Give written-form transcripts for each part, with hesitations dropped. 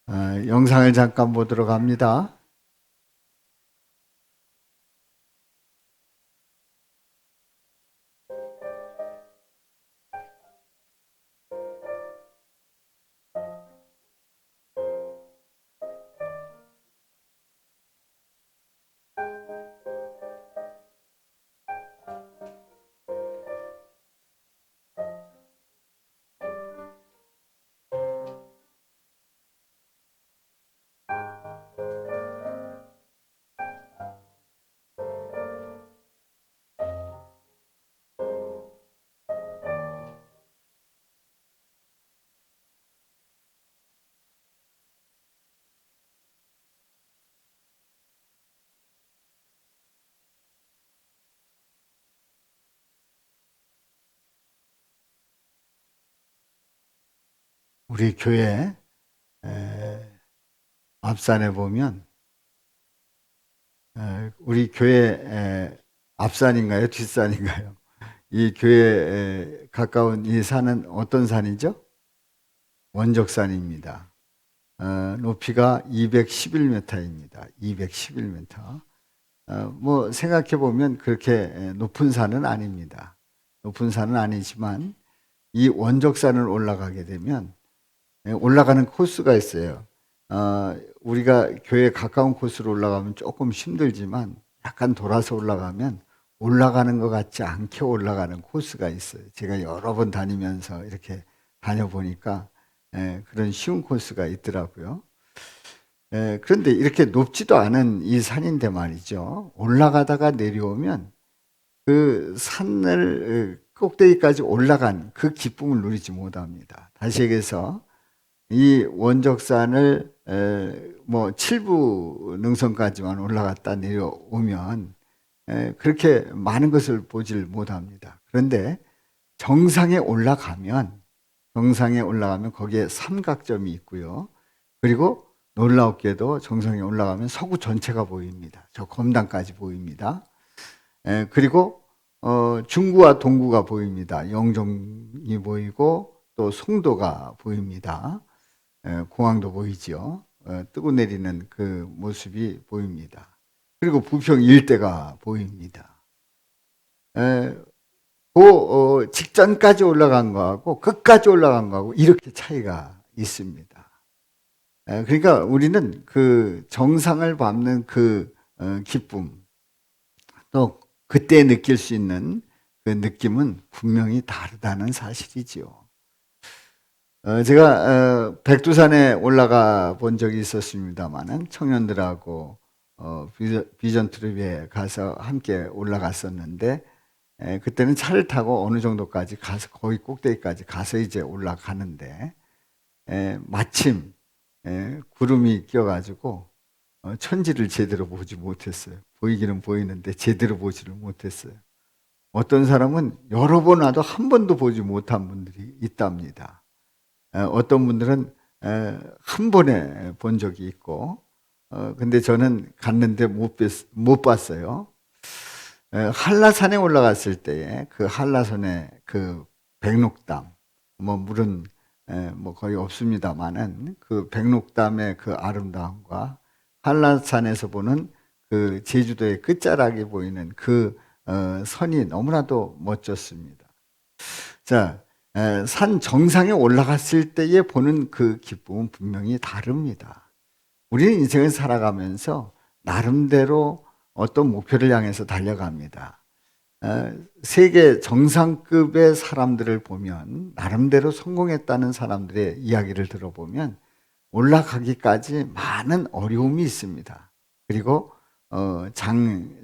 영상을 잠깐 보도록 합니다. 우리 교회 앞산에 보면 우리 교회 앞산인가요? 뒷산인가요? 이 교회에 가까운 이 산은 어떤 산이죠? 원적산입니다. 높이가 211m입니다. 211m. 뭐 생각해 보면 그렇게 높은 산은 아닙니다. 높은 산은 아니지만 이 원적산을 올라가게 되면 올라가는 코스가 있어요. 우리가 교회 가까운 코스로 올라가면 조금 힘들지만 약간 돌아서 올라가면 올라가는 것 같지 않게 올라가는 코스가 있어요. 제가 여러 번 다니면서 이렇게 다녀보니까 그런 쉬운 코스가 있더라고요. 그런데 이렇게 높지도 않은 이 산인데 말이죠. 올라가다가 내려오면 그 산을 꼭대기까지 올라간 그 기쁨을 누리지 못합니다. 다시 얘기해서 이 원적산을 뭐 7부 능선까지만 올라갔다 내려오면 그렇게 많은 것을 보질 못합니다. 그런데 정상에 올라가면 거기에 삼각점이 있고요. 그리고 놀랍게도 정상에 올라가면 서구 전체가 보입니다. 저 검단까지 보입니다. 그리고 중구와 동구가 보입니다. 영종이 보이고 또 송도가 보입니다. 공항도 보이죠. 뜨고 내리는 그 모습이 보입니다. 그리고 부평 일대가 보입니다. 그 직전까지 올라간 거하고 끝까지 올라간 거하고 이렇게 차이가 있습니다. 그러니까 우리는 그 정상을 밟는 그 기쁨, 또 그때 느낄 수 있는 그 느낌은 분명히 다르다는 사실이지요. 제가 백두산에 올라가 본 적이 있었습니다만은 청년들하고 비전 트립에 가서 함께 올라갔었는데 그때는 차를 타고 어느 정도까지 가서 거의 꼭대기까지 가서 이제 올라가는데 마침 구름이 껴가지고 천지를 제대로 보지 못했어요. 보이기는 보이는데 제대로 보지를 못했어요. 어떤 사람은 여러 번 와도 한 번도 보지 못한 분들이 있답니다. 어떤 분들은 한 번에 본 적이 있고, 근데 저는 갔는데 못 봤어요. 한라산에 올라갔을 때에 그 한라산의 그 백록담, 뭐 물은 뭐 거의 없습니다만은 그 백록담의 그 아름다움과 한라산에서 보는 그 제주도의 끝자락이 보이는 그 선이 너무나도 멋졌습니다. 자, 산 정상에 올라갔을 때에 보는 그 기쁨은 분명히 다릅니다. 우리는 인생을 살아가면서 나름대로 어떤 목표를 향해서 달려갑니다. 세계 정상급의 사람들을 보면 나름대로 성공했다는 사람들의 이야기를 들어보면 올라가기까지 많은 어려움이 있습니다. 그리고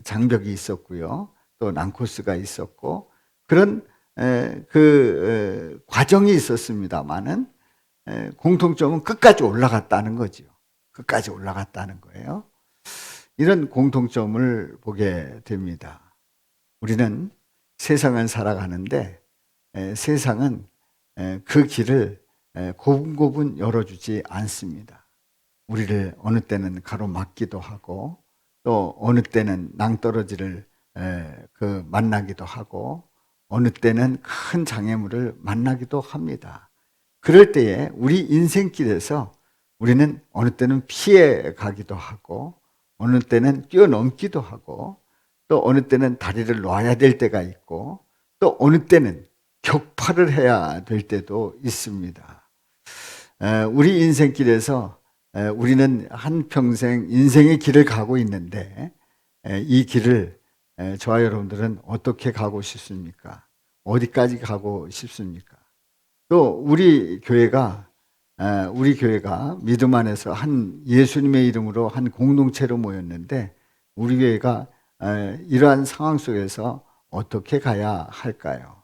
장벽이 있었고요. 또 난코스가 있었고 그런 과정이 있었습니다만은 공통점은 끝까지 올라갔다는 거죠. 끝까지 올라갔다는 거예요. 이런 공통점을 보게 됩니다. 우리는 세상을 살아가는데 세상은 그 길을 고분고분 열어주지 않습니다. 우리를 어느 때는 가로막기도 하고 또 어느 때는 낭떠러지를 만나기도 하고 어느 때는 큰 장애물을 만나기도 합니다. 그럴 때에 우리 인생길에서 우리는 어느 때는 피해 가기도 하고, 어느 때는 뛰어넘기도 하고, 또 어느 때는 다리를 놔야 될 때가 있고, 또 어느 때는 격파를 해야 될 때도 있습니다. 우리 인생길에서 우리는 한평생 인생의 길을 가고 있는데, 이 길을 저와 여러분들은 어떻게 가고 싶습니까? 어디까지 가고 싶습니까? 또 우리 교회가 믿음 안에서 한 예수님의 이름으로 한 공동체로 모였는데, 우리 교회가 이러한 상황 속에서 어떻게 가야 할까요?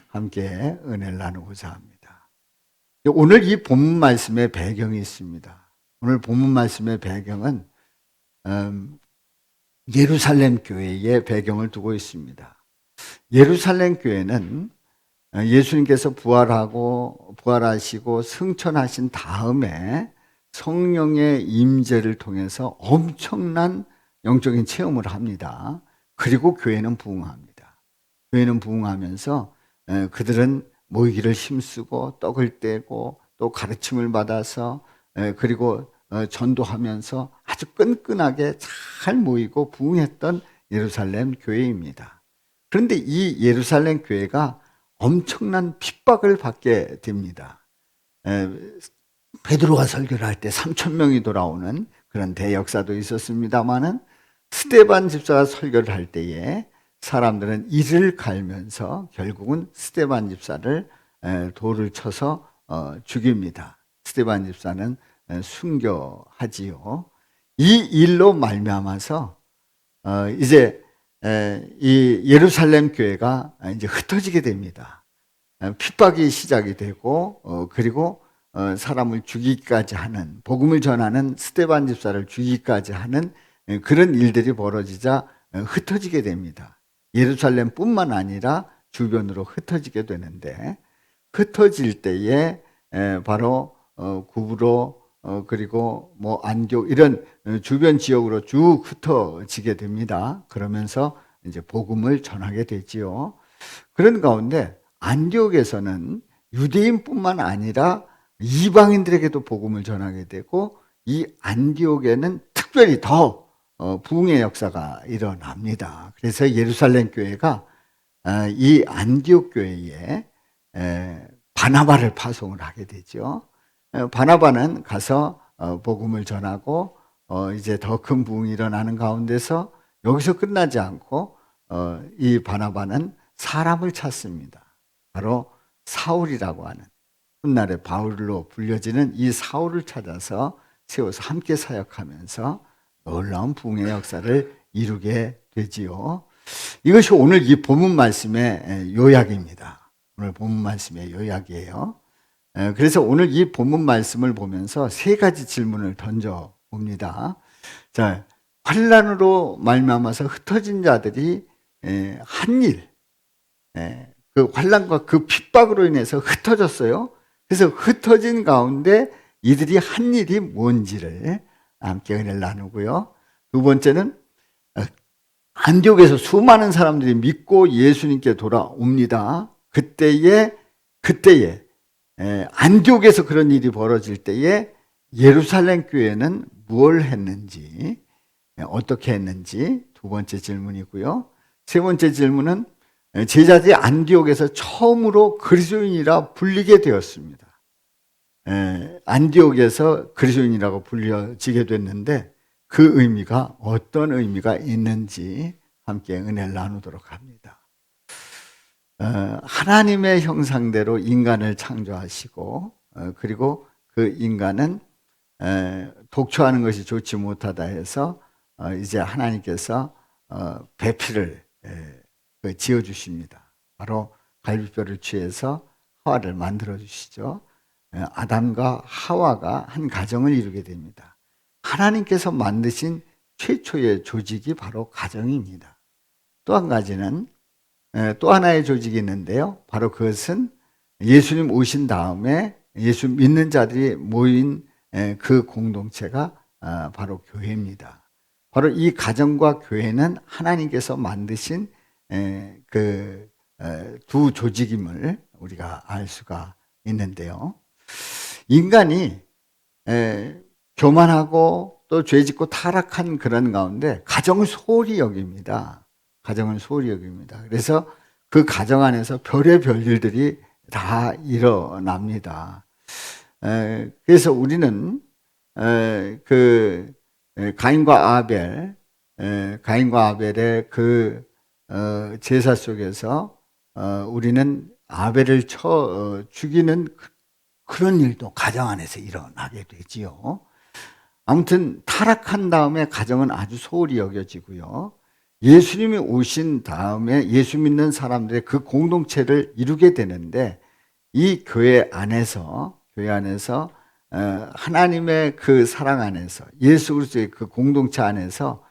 함께 은혜를 나누고자 합니다. 오늘 이 본문 말씀의 배경이 있습니다. 오늘 본문 말씀의 배경은 예루살렘 교회의 배경을 두고 있습니다. 예루살렘 교회는 예수님께서 부활하시고 승천하신 다음에 성령의 임재를 통해서 엄청난 영적인 체험을 합니다. 그리고 교회는 부흥합니다. 교회는 부흥하면서 그들은 모이기를 힘쓰고 떡을 떼고 또 가르침을 받아서 그리고 전도하면서 아주 끈끈하게 잘 모이고 부흥했던 예루살렘 교회입니다. 그런데 이 예루살렘 교회가 엄청난 핍박을 받게 됩니다. 베드로가 설교를 할 때 3,000명이 돌아오는 그런 대역사도 있었습니다마는, 스데반 집사가 설교를 할 때에 사람들은 이를 갈면서 결국은 스데반 집사를 돌을 쳐서 죽입니다. 스데반 집사는 순교하지요. 이 일로 말미암아서 이제 이 예루살렘 교회가 이제 흩어지게 됩니다. 핍박이 시작이 되고 그리고 사람을 죽이기까지 하는, 복음을 전하는 스데반 집사를 죽이기까지 하는 그런 일들이 벌어지자 흩어지게 됩니다. 예루살렘뿐만 아니라 주변으로 흩어지게 되는데, 흩어질 때에 바로 구브로 그리고 뭐 안디옥 이런 주변 지역으로 쭉 흩어지게 됩니다. 그러면서 이제 복음을 전하게 되지요. 그런 가운데 안디옥에서는 유대인뿐만 아니라 이방인들에게도 복음을 전하게 되고, 이 안디옥에는 특별히 더 부흥의 역사가 일어납니다. 그래서 예루살렘 교회가 이 안디옥 교회에 바나바를 파송을 하게 되죠. 바나바는 가서 복음을 전하고 이제 더 큰 부흥이 일어나는 가운데서 여기서 끝나지 않고 이 바나바는 사람을 찾습니다. 바로 사울이라고 하는, 훗날에 바울로 불려지는 이 사울을 찾아서 세워서 함께 사역하면서 놀라운 부흥의 역사를 이루게 되지요. 이것이 오늘 이 본문 말씀의 요약입니다. 오늘 본문 말씀의 요약이에요. 그래서 오늘 이 본문 말씀을 보면서 세 가지 질문을 던져 봅니다. 자, 환난으로 말미암아서 흩어진 자들이 한 일, 그 환난과 그 핍박으로 인해서 흩어졌어요. 그래서 흩어진 가운데 이들이 한 일이 뭔지를 함께 은혜를 나누고요. 두 번째는 안디옥에서 수많은 사람들이 믿고 예수님께 돌아옵니다. 그때에 안디옥에서 그런 일이 벌어질 때에 예루살렘 교회는 무엇을 했는지, 어떻게 했는지 두 번째 질문이고요. 세 번째 질문은 제자들이 안디옥에서 처음으로 그리스도인이라 불리게 되었습니다. 안디옥에서 그리스도인이라고 불려지게 됐는데 그 의미가 어떤 의미가 있는지 함께 은혜를 나누도록 합니다. 하나님의 형상대로 인간을 창조하시고 그리고 그 인간은 독초하는 것이 좋지 못하다 해서 이제 하나님께서 배필을 지어주십니다. 바로 갈비뼈를 취해서 하와를 만들어 주시죠. 아담과 하와가 한 가정을 이루게 됩니다. 하나님께서 만드신 최초의 조직이 바로 가정입니다. 또 한 가지는 또 하나의 조직이 있는데요. 바로 그것은 예수님 오신 다음에 예수 믿는 자들이 모인 그 공동체가 바로 교회입니다. 바로 이 가정과 교회는 하나님께서 만드신 그 두 조직임을 우리가 알 수가 있는데요. 인간이 교만하고 또 죄짓고 타락한 그런 가운데 가정을 소홀히 여깁니다. 가정을 소홀히 여깁니다. 그래서 그 가정 안에서 별의별 일들이 다 일어납니다. 그래서 우리는 가인과 아벨의 그 제사 속에서 우리는 아벨을 죽이는 그런 일도 가정 안에서 일어나게 되지요. 아무튼 타락한 다음에 가정은 아주 소홀히 여겨지고요. 예수님이 오신 다음에 예수 믿는 사람들의 그 공동체를 이루게 되는데 이 교회 안에서 하나님의 그 사랑 안에서 예수 그리스도의 그 공동체 안에서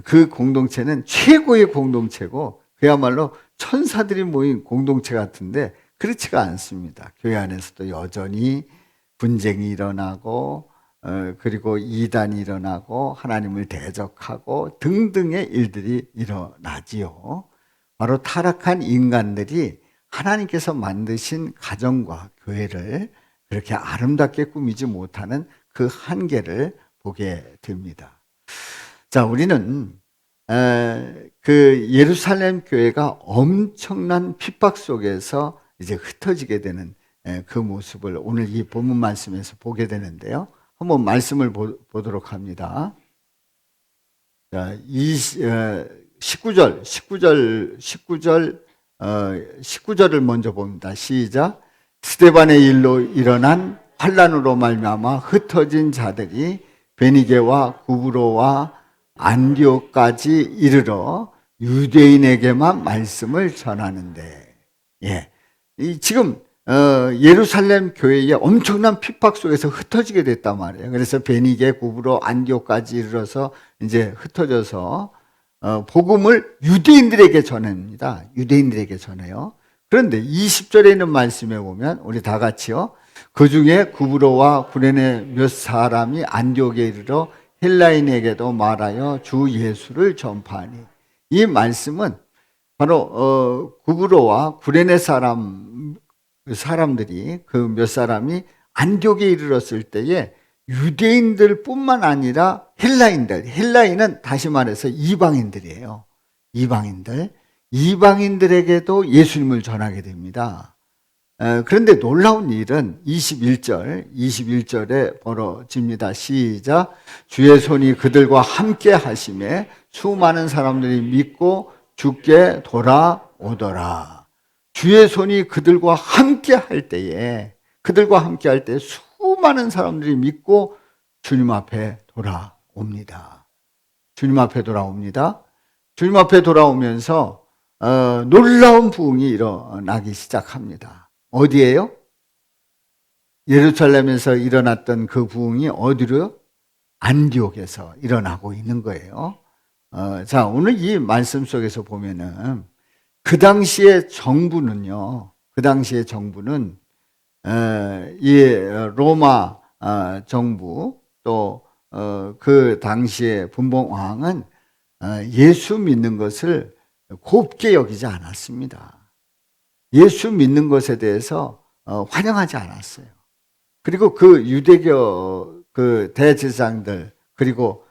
그 공동체는 최고의 공동체고 그야말로 천사들이 모인 공동체 같은데 그렇지가 않습니다. 교회 안에서도 여전히 분쟁이 일어나고 그리고 이단이 일어나고 하나님을 대적하고 등등의 일들이 일어나지요. 바로 타락한 인간들이 하나님께서 만드신 가정과 교회를 그렇게 아름답게 꾸미지 못하는 그 한계를 보게 됩니다. 자, 우리는 그 예루살렘 교회가 엄청난 핍박 속에서 이제 흩어지게 되는 그 모습을 오늘 이 본문 말씀에서 보게 되는데요. 한번 말씀을 보도록 합니다. 자, 19절을 먼저 봅니다. 시작. 스데반의 일로 일어난 환난으로 말미암아 흩어진 자들이 베니게와 구브로와 안디옥까지 이르러 유대인에게만 말씀을 전하는데, 지금 예루살렘 교회의 엄청난 핍박 속에서 흩어지게 됐단 말이에요. 그래서 베니게, 구브로, 안디옥까지 이르러서 이제 흩어져서 복음을 유대인들에게 전합니다. 유대인들에게 전해요. 그런데 20절에 있는 말씀에 보면 우리 다 같이요. 그 중에 구브로와 구레네 몇 사람이 안디옥에 이르러 헬라인에게도 말하여 주 예수를 전파하니. 이 말씀은 바로 구브로와 구레네 사람들이 그 몇 사람이 안디옥에 이르렀을 때에 유대인들뿐만 아니라 헬라인은 다시 말해서 이방인들이에요. 이방인들에게도 예수님을 전하게 됩니다. 그런데 놀라운 일은 21절에 벌어집니다. 시작. 주의 손이 그들과 함께 하심에 수많은 사람들이 믿고 주께 돌아오더라. 주의 손이 그들과 함께 할 때에 수많은 사람들이 믿고 주님 앞에 돌아옵니다. 주님 앞에 돌아오면서 놀라운 부흥이 일어나기 시작합니다. 어디예요? 예루살렘에서 일어났던 그 부흥이 어디로요? 안디옥에서 일어나고 있는 거예요. 자, 오늘 이 말씀 속에서 보면은 그 당시의 정부는 이 로마 정부 또 그 당시의 분봉왕은 예수 믿는 것을 곱게 여기지 않았습니다. 예수 믿는 것에 대해서 환영하지 않았어요. 그리고 그 유대교 그 대제사장들 그리고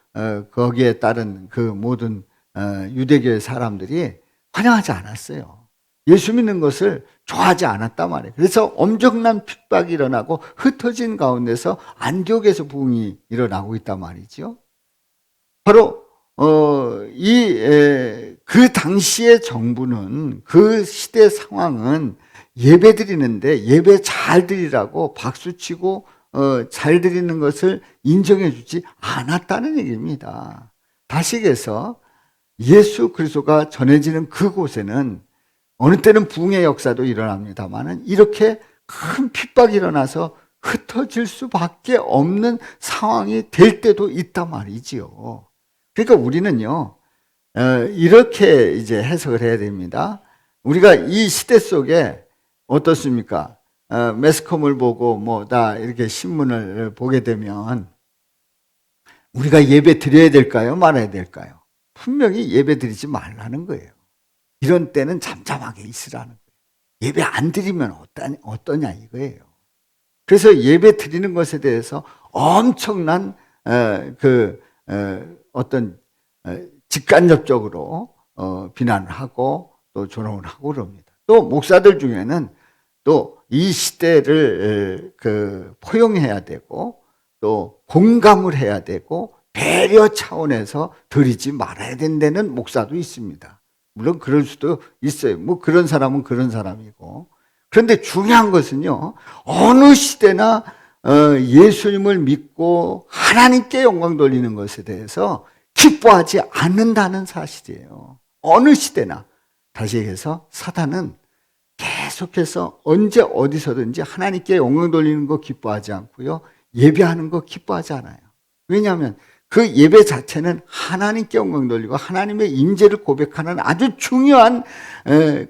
거기에 따른 그 모든 유대교의 사람들이 환영하지 않았어요. 예수 믿는 것을 좋아하지 않았단 말이에요. 그래서 엄청난 핍박이 일어나고 흩어진 가운데서 안디옥에서 부흥이 일어나고 있단 말이죠. 바로 그 당시의 정부는 그 시대 상황은 예배 드리는데 예배 잘 드리라고 박수치고 잘 드리는 것을 인정해 주지 않았다는 얘기입니다. 다시해서 예수 그리스도가 전해지는 그곳에는 어느 때는 부흥의 역사도 일어납니다만 이렇게 큰 핍박이 일어나서 흩어질 수밖에 없는 상황이 될 때도 있단 말이지요. 그러니까 우리는요, 이렇게 이제 해석을 해야 됩니다. 우리가 이 시대 속에 어떻습니까? 매스컴을 보고 다 이렇게 신문을 보게 되면 우리가 예배 드려야 될까요? 말아야 될까요? 분명히 예배 드리지 말라는 거예요. 이런 때는 잠잠하게 있으라는 거예요. 예배 안 드리면 어떠냐 이거예요. 그래서 예배 드리는 것에 대해서 엄청난 어떤 직간접적으로 비난을 하고 또 조롱을 하고 그럽니다. 또 목사들 중에는 또 이 시대를 포용해야 되고 또 공감을 해야 되고 배려 차원에서 드리지 말아야 된다는 목사도 있습니다. 물론 그럴 수도 있어요. 뭐 그런 사람은 그런 사람이고. 그런데 중요한 것은요, 어느 시대나 예수님을 믿고 하나님께 영광 돌리는 것에 대해서 기뻐하지 않는다는 사실이에요. 어느 시대나. 다시 얘기해서 사단은 계속해서 언제 어디서든지 하나님께 영광 돌리는 거 기뻐하지 않고요, 예배하는 거 기뻐하지 않아요. 왜냐하면 그 예배 자체는 하나님께 영광 돌리고 하나님의 임재를 고백하는 아주 중요한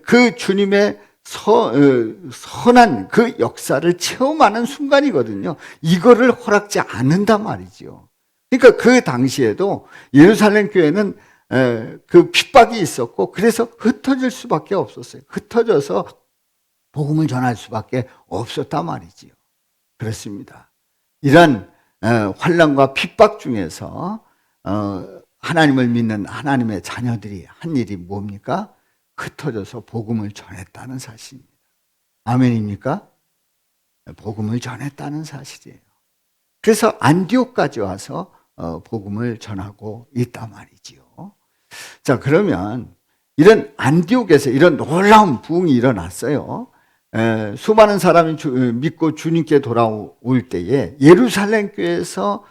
그 주님의 선한 그 역사를 체험하는 순간이거든요. 이거를 허락지 않는단 말이죠. 그러니까 그 당시에도 예루살렘 교회는 그 핍박이 있었고, 그래서 흩어질 수밖에 없었어요. 흩어져서 복음을 전할 수밖에 없었단 말이지요. 그렇습니다. 이런 환난과 핍박 중에서 하나님을 믿는 하나님의 자녀들이 한 일이 뭡니까? 흩어져서 복음을 전했다는 사실입니다. 아멘입니까? 복음을 전했다는 사실이에요. 그래서 안디옥까지 와서 복음을 전하고 있단 말이지요. 자, 그러면 이런 안디옥에서 이런 놀라운 부흥이 일어났어요. 수많은 사람이 믿고 주님께 돌아올 때에 예루살렘 교회에서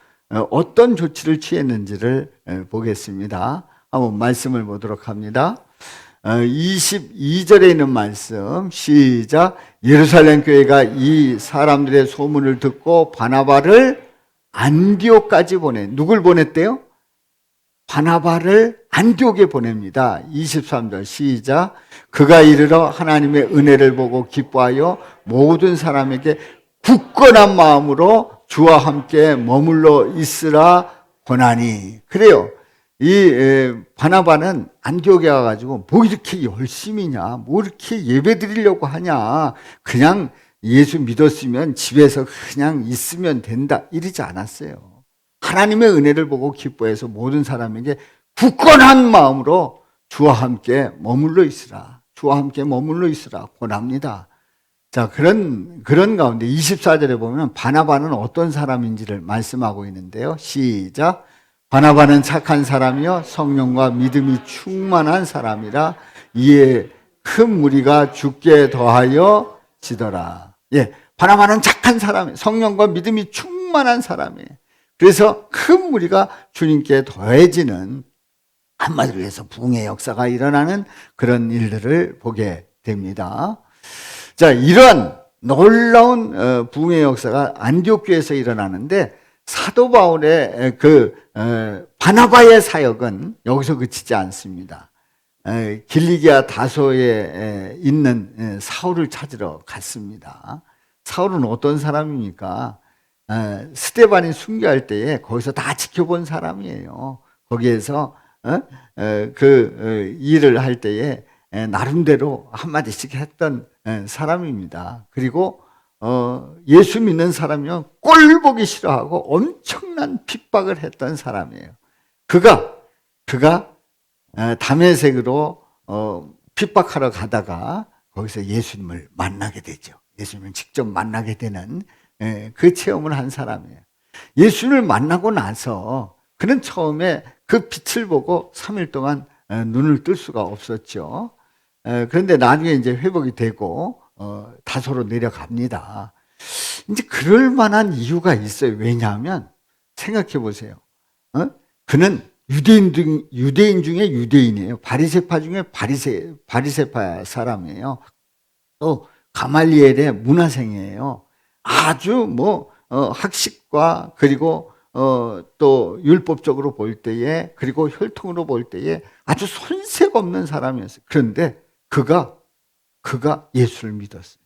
어떤 조치를 취했는지를 보겠습니다. 한번 말씀을 보도록 합니다. 22절에 있는 말씀, 시작. 예루살렘 교회가 이 사람들의 소문을 듣고 바나바를 안디옥까지 누굴 보냈대요? 바나바를 안디옥에 보냅니다. 23절 시작. 그가 이르러 하나님의 은혜를 보고 기뻐하여 모든 사람에게 굳건한 마음으로 주와 함께 머물러 있으라 권하니. 그래요. 이 바나바는 안디옥에 와가지고 뭐 이렇게 열심히냐, 뭐 이렇게 예배 드리려고 하냐, 그냥 예수 믿었으면 집에서 그냥 있으면 된다, 이러지 않았어요. 하나님의 은혜를 보고 기뻐해서 모든 사람에게 굳건한 마음으로 주와 함께 머물러 있으라, 주와 함께 머물러 있으라 권합니다. 자, 그런 가운데 24절에 보면 바나바는 어떤 사람인지를 말씀하고 있는데요. 시작. 바나바는 착한 사람이요 성령과 믿음이 충만한 사람이라 이에 큰 무리가 죽게 더하여 지더라. 예, 바나바는 착한 사람이에요. 성령과 믿음이 충만한 사람이에요. 그래서 큰 무리가 주님께 더해지는, 한마디로 해서 부흥의 역사가 일어나는 그런 일들을 보게 됩니다. 자, 이런 놀라운 부흥의 역사가 안디옥 교회에서 일어나는데, 사도 바울의 바나바의 사역은 여기서 그치지 않습니다. 길리기아 다소에 있는 사울을 찾으러 갔습니다. 사울은 어떤 사람입니까? 스데반이 순교할 때에 거기서 다 지켜본 사람이에요. 거기에서 그 일을 할 때에 나름대로 한마디씩 했던 사람입니다. 그리고 예수 믿는 사람이면 꼴 보기 싫어하고 엄청난 핍박을 했던 사람이에요. 그가 다메섹으로 핍박하러 가다가 거기서 예수님을 만나게 되죠. 예수님을 직접 만나게 되는 그 체험을 한 사람이에요. 예수님을 만나고 나서 그는 처음에 그 빛을 보고 3일 동안 눈을 뜰 수가 없었죠. 그런데 나중에 이제 회복이 되고 다소로 내려갑니다. 이제 그럴 만한 이유가 있어요. 왜냐하면 생각해 보세요. 그는 유대인 중에 유대인이에요. 바리새파 중에 바리새파 사람이에요. 또 가말리엘의 문화생이에요. 아주 학식과 그리고 또 율법적으로 볼 때에, 그리고 혈통으로 볼 때에 아주 손색 없는 사람이었어요. 그런데 그가 예수를 믿었어요.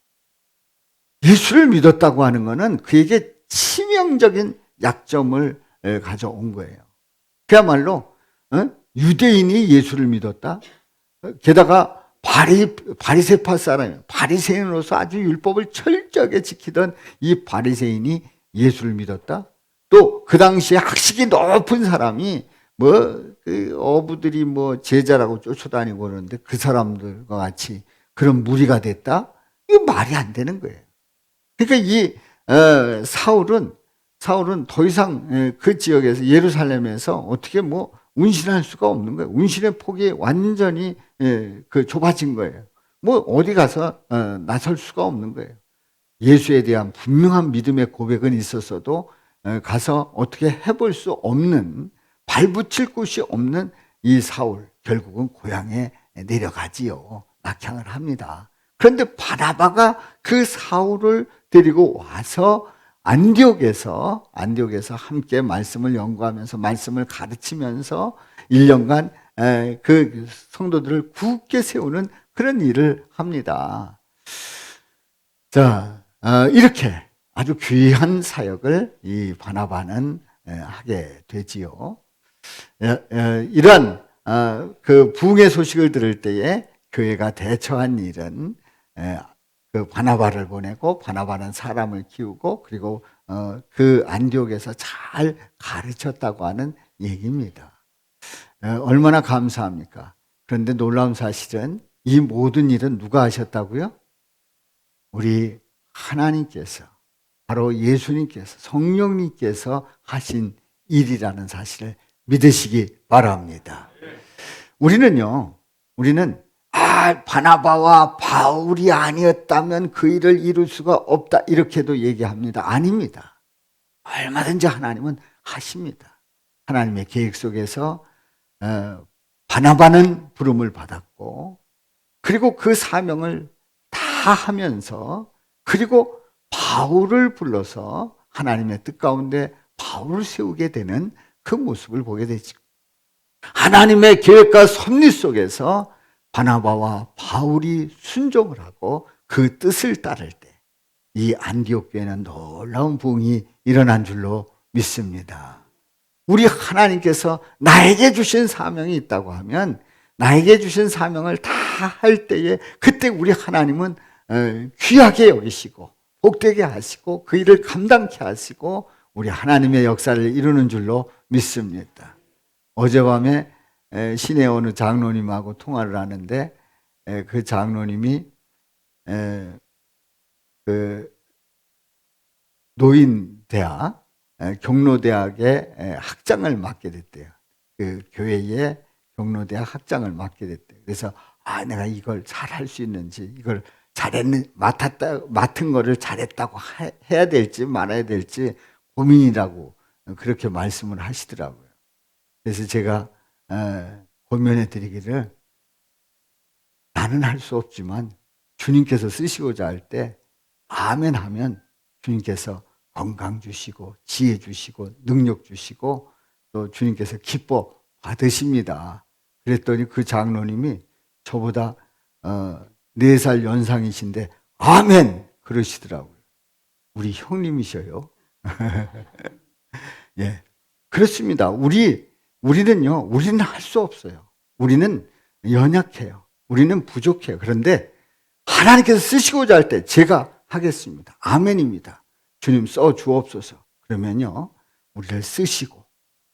예수를 믿었다고 하는 것은 그에게 치명적인 약점을 가져온 거예요. 그야말로 유대인이 예수를 믿었다. 게다가 바리새파 사람이에요. 바리새인으로서 아주 율법을 철저하게 지키던 이 바리새인이 예수를 믿었다. 또 그 당시에 학식이 높은 사람이 그 어부들이 제자라고 쫓아다니고 그러는데 그 사람들과 같이 그런 무리가 됐다? 이거 말이 안 되는 거예요. 그러니까 사울은 더 이상 그 지역에서 예루살렘에서 어떻게 운신할 수가 없는 거예요. 운신의 폭이 완전히 좁아진 거예요. 어디 가서 나설 수가 없는 거예요. 예수에 대한 분명한 믿음의 고백은 있었어도 가서 어떻게 해볼 수 없는, 발붙일 곳이 없는 이 사울, 결국은 고향에 내려가지요. 낙향을 합니다. 그런데 바나바가 그 사울을 데리고 와서 안디옥에서 함께 말씀을 연구하면서 말씀을 가르치면서 1년간 그 성도들을 굳게 세우는 그런 일을 합니다. 자, 이렇게 아주 귀한 사역을 이 바나바는 하게 되지요. 이런 그 부흥의 소식을 들을 때에 교회가 대처한 일은 그 바나바를 보내고, 바나바는 사람을 키우고, 그리고 그 안디옥에서 잘 가르쳤다고 하는 얘기입니다. 얼마나 감사합니까? 그런데 놀라운 사실은 이 모든 일은 누가 하셨다고요? 우리 하나님께서, 바로 예수님께서, 성령님께서 하신 일이라는 사실을 믿으시기 바랍니다. 우리는 바나바와 바울이 아니었다면 그 일을 이룰 수가 없다, 이렇게도 얘기합니다. 아닙니다. 얼마든지 하나님은 하십니다. 하나님의 계획 속에서 바나바는 부름을 받았고, 그리고 그 사명을 다 하면서, 그리고 바울을 불러서 하나님의 뜻 가운데 바울을 세우게 되는 그 모습을 보게 되죠. 하나님의 계획과 섭리 속에서 바나바와 바울이 순종을 하고 그 뜻을 따를 때 이 안디옥 교회는 놀라운 부흥이 일어난 줄로 믿습니다. 우리 하나님께서 나에게 주신 사명이 있다고 하면, 나에게 주신 사명을 다 할 때에 그때 우리 하나님은 귀하게 여기시고 복되게 하시고 그 일을 감당케 하시고 우리 하나님의 역사를 이루는 줄로 믿습니다. 어젯밤에 시내 어느 장로님하고 통화를 하는데 그 장로님이 그 노인대학, 경로대학의 학장을 맡게 됐대요. 그 교회의 경로대학 학장을 맡게 됐대요. 그래서 내가 이걸 잘할 수 있는지, 이걸 맡은 거를 잘했다고 해야 될지 말아야 될지 고민이라고 그렇게 말씀을 하시더라고요. 그래서 제가 고민해 드리기를, 나는 할 수 없지만 주님께서 쓰시고자 할 때 아멘 하면 주님께서 건강 주시고 지혜 주시고 능력 주시고 또 주님께서 기뻐 받으십니다. 그랬더니 그 장로님이 저보다 4살 연상이신데 아멘 그러시더라고요. 우리 형님이셔요. 예, 그렇습니다. 우리는 할 수 없어요. 우리는 연약해요. 우리는 부족해요. 그런데 하나님께서 쓰시고자 할 때 제가 하겠습니다. 아멘입니다. 주님 써 주옵소서. 그러면요, 우리를 쓰시고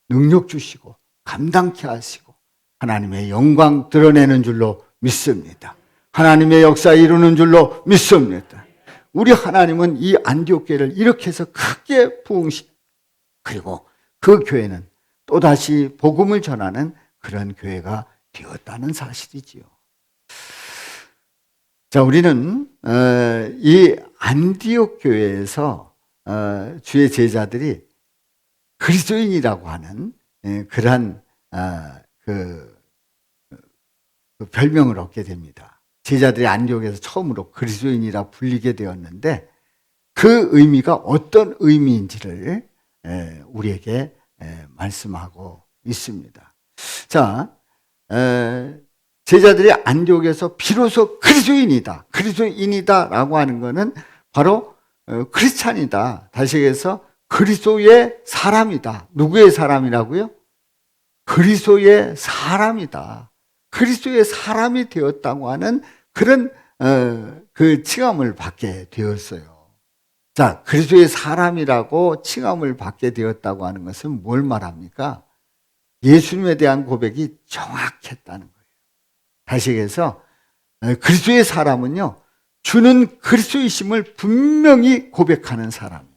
능력 주시고 감당케 하시고 하나님의 영광 드러내는 줄로 믿습니다. 하나님의 역사 이루는 줄로 믿습니다. 우리 하나님은 이 안디옥 교회를 이렇게 해서 크게 그리고 그 교회는 또다시 복음을 전하는 그런 교회가 되었다는 사실이지요. 자, 우리는 이 안디옥 교회에서 주의 제자들이 그리스도인이라고 하는 그러한 그 별명을 얻게 됩니다. 제자들이 안디옥에서 처음으로 그리스도인이라 불리게 되었는데 그 의미가 어떤 의미인지를 우리에게 말씀하고 있습니다. 자, 제자들이 안디옥에서 비로소 그리스도인이다라고 하는 것은 바로 크리스찬이다. 다시 얘기해서 그리스도의 사람이다. 누구의 사람이라고요? 그리스도의 사람이다. 그리스도의 사람이 되었다고 하는 그런 그 칭함을 받게 되었어요. 자, 그리스도의 사람이라고 칭함을 받게 되었다고 하는 것은 뭘 말합니까? 예수님에 대한 고백이 정확했다는 거예요. 다시 얘기해서 그리스도의 사람은요, 주는 그리스도이심을 분명히 고백하는 사람이에요.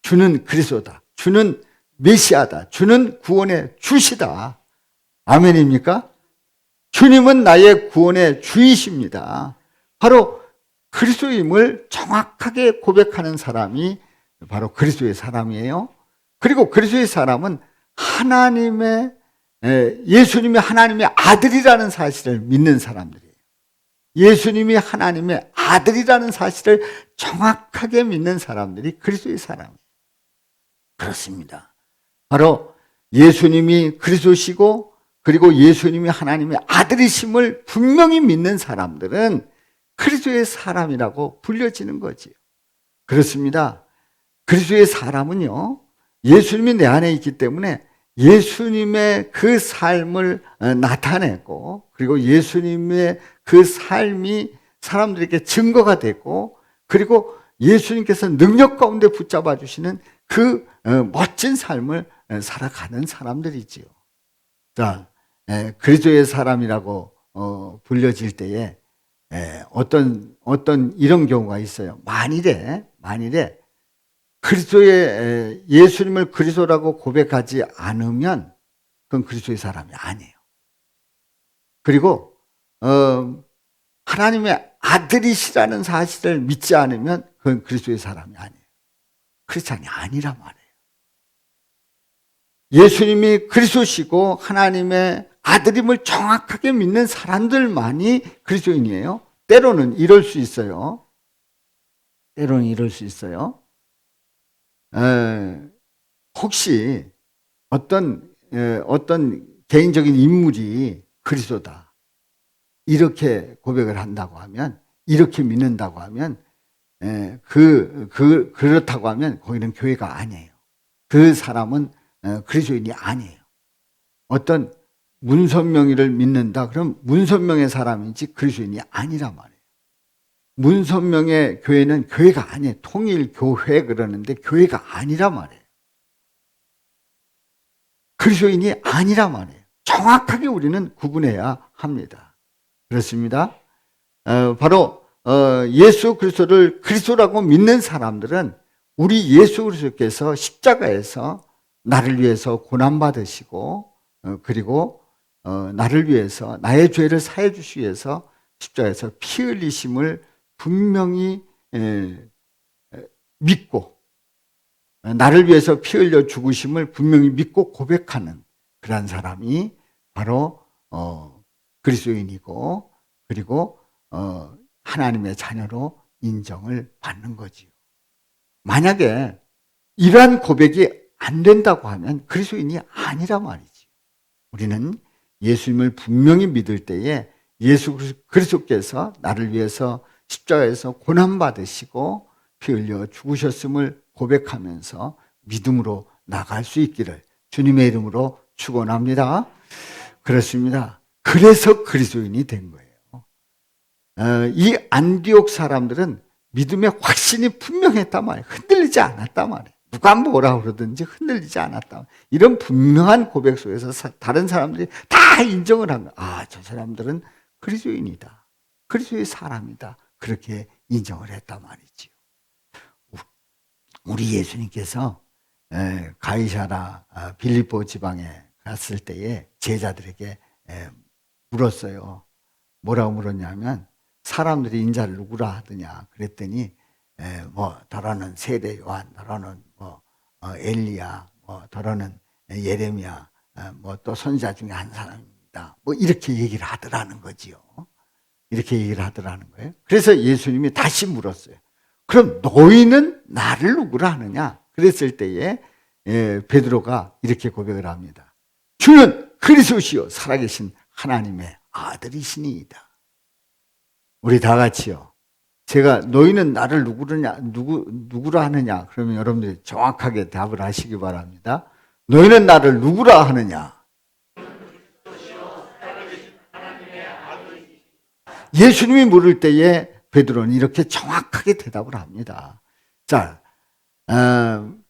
주는 그리스도다. 주는 메시아다. 주는 구원의 주시다. 아멘입니까? 주님은 나의 구원의 주이십니다. 바로 그리스도임을 정확하게 고백하는 사람이 바로 그리스도의 사람이에요. 그리고 그리스도의 사람은 예수님이 하나님의 아들이라는 사실을 믿는 사람들이에요. 예수님이 하나님의 아들이라는 사실을 정확하게 믿는 사람들이 그리스도의 사람이에요. 그렇습니다. 바로 예수님이 그리스도시고 그리고 예수님이 하나님의 아들이심을 분명히 믿는 사람들은 그리스도의 사람이라고 불려지는 거지요. 그렇습니다. 그리스도의 사람은요, 예수님이 내 안에 있기 때문에 예수님의 그 삶을 나타내고 그리고 예수님의 그 삶이 사람들에게 증거가 되고 그리고 예수님께서 능력 가운데 붙잡아 주시는 그 멋진 삶을 살아가는 사람들이지요. 자, 그리스도의 사람이라고 불려질 때에 어떤 이런 경우가 있어요. 만일에 그리스도의 예수님을 그리스도라고 고백하지 않으면 그건 그리스도의 사람이 아니에요. 그리고 하나님의 아들이시라는 사실을 믿지 않으면 그건 그리스도의 사람이 아니에요. 크리스찬이 아니란 말이에요. 예수님이 그리스도시고 하나님의 아들임을 정확하게 믿는 사람들만이 그리스도인이에요. 때로는 이럴 수 있어요. 혹시 어떤 개인적인 인물이 그리스도다 이렇게 고백을 한다고 하면, 이렇게 믿는다고 하면, 그렇다고 하면 거기는 교회가 아니에요. 그 사람은 그리스도인이 아니에요. 어떤 문선명이를 믿는다 그럼 문선명의 사람인지 그리스도인이 아니란 말이에요. 문선명의 교회는 교회가 아니에요. 통일교회 그러는데 교회가 아니란 말이에요. 그리스도인이 아니란 말이에요. 정확하게 우리는 구분해야 합니다. 그렇습니다. 바로 예수 그리스도를 그리스도라고 믿는 사람들은 우리 예수 그리스도께서 십자가에서 나를 위해서 고난받으시고 그리고 나를 위해서 나의 죄를 사해 주시기 위해서 십자가에서 피 흘리심을 분명히 믿고 나를 위해서 피 흘려 죽으심을 분명히 믿고 고백하는 그러한 사람이 바로 그리스도인이고 그리고 하나님의 자녀로 인정을 받는 거지요. 만약에 이러한 고백이 안 된다고 하면 그리스도인이 아니란 말이지. 우리는 예수님을 분명히 믿을 때에 예수 그리스도께서 나를 위해서 십자가에서 고난받으시고 피 흘려 죽으셨음을 고백하면서 믿음으로 나갈 수 있기를 주님의 이름으로 축원합니다. 그렇습니다. 그래서 그리스도인이 된 거예요. 이 안디옥 사람들은 믿음의 확신이 분명했단 말이에요. 흔들리지 않았단 말이에요. 누가 뭐라 그러든지 흔들리지 않았다. 이런 분명한 고백 속에서 다른 사람들이 다 인정을 한 거예요. 아, 저 사람들은 그리스도인이다. 그리스도의 사람이다. 그렇게 인정을 했단 말이지요. 우리 예수님께서 가이사라 빌립보 지방에 갔을 때에 제자들에게 물었어요. 뭐라고 물었냐면 사람들이 인자를 누구라 하더냐 그랬더니 더러는 세례 요한, 더러는 엘리야, 더러는 예레미야, 또 선지자 중에 한 사람입니다. 이렇게 얘기를 하더라는 거지요. 이렇게 얘기를 하더라는 거예요. 그래서 예수님이 다시 물었어요. 그럼 너희는 나를 누구라 하느냐? 그랬을 때에 베드로가 이렇게 고백을 합니다. 주는 그리스도시요 살아계신 하나님의 아들이시니이다. 우리 다 같이요. 제가 너희는 나를 누구라 하느냐? 그러면 여러분들이 정확하게 답을 하시기 바랍니다. 너희는 나를 누구라 하느냐? 예수님이 물을 때에 베드로는 이렇게 정확하게 대답을 합니다. 자,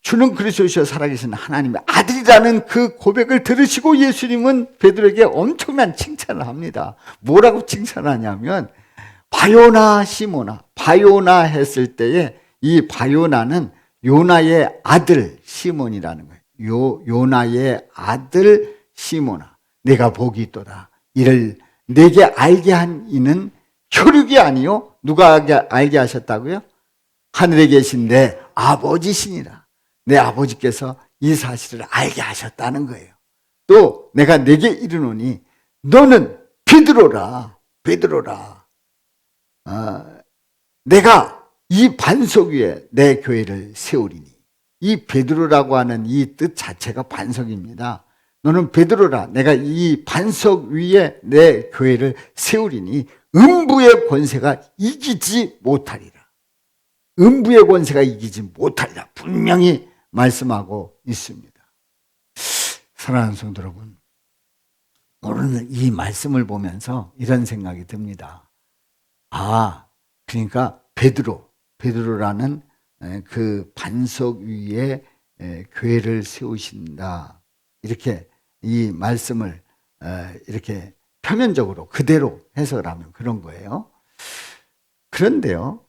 주는 그리스도시여 살아계신 하나님의 아들이라는 그 고백을 들으시고 예수님은 베드로에게 엄청난 칭찬을 합니다. 뭐라고 칭찬하냐면 바요나 시모나, 바요나 했을 때에 이 바요나는 요나의 아들 시몬이라는 거예요. 요나의 아들 시모나, 내가 복이 있도다. 이를 내게 알게 한 이는 혈육이 아니요, 누가 알게 하셨다고요? 하늘에 계신 내 아버지시니라. 내 아버지께서 이 사실을 알게 하셨다는 거예요. 또 내가 내게 이르노니 너는 베드로라. 베드로라. 내가 이 반석 위에 내 교회를 세우리니. 이 베드로라고 하는 이 뜻 자체가 반석입니다. 너는 베드로라. 내가 이 반석 위에 내 교회를 세우리니 음부의 권세가 이기지 못하리라. 음부의 권세가 이기지 못하리라. 분명히 말씀하고 있습니다. 사랑하는 성도 여러분, 오늘 이 말씀을 보면서 이런 생각이 듭니다. 그러니까 베드로라는 그 반석 위에 교회를 세우신다. 이렇게 이 말씀을 이렇게 표면적으로 그대로 해석을 하면 그런 거예요. 그런데요,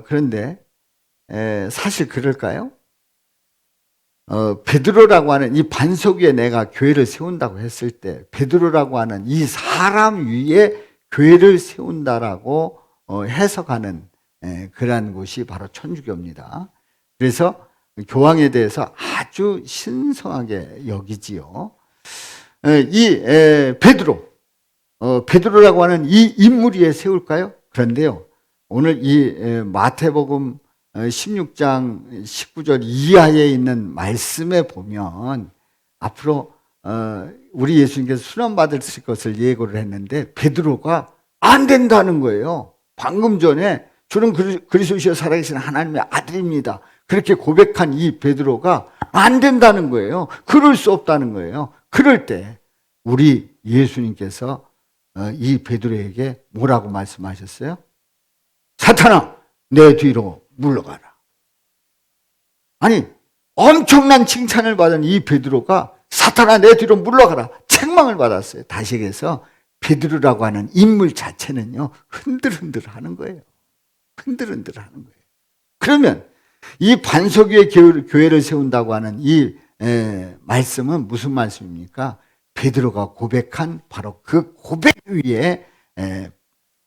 그런데 사실 그럴까요? 베드로라고 하는 이 반석 위에 내가 교회를 세운다고 했을 때 베드로라고 하는 이 사람 위에 교회를 세운다라고 해석하는 그러한 곳이 바로 천주교입니다. 그래서 교황에 대해서 아주 신성하게 여기지요. 이 베드로라고 하는 이 인물 위에 세울까요? 그런데요, 오늘 이 마태복음 16장 19절 이하에 있는 말씀에 보면 앞으로 우리 예수님께서 순환받으실 것을 예고를 했는데 베드로가 안 된다는 거예요. 방금 전에 주는 그리스도시여 살아계신 하나님의 아들입니다. 그렇게 고백한 이 베드로가 안 된다는 거예요. 그럴 수 없다는 거예요. 그럴 때 우리 예수님께서 이 베드로에게 뭐라고 말씀하셨어요? 사탄아, 내 뒤로 물러가라. 아니, 엄청난 칭찬을 받은 이 베드로가 사탄아, 내 뒤로 물러가라. 책망을 받았어요. 다시 얘기해서 베드로라고 하는 인물 자체는요, 흔들흔들 하는 거예요. 흔들흔들 하는 거예요. 그러면 이 반석 위에 교회를 세운다고 하는 이 말씀은 무슨 말씀입니까? 베드로가 고백한 바로 그 고백 위에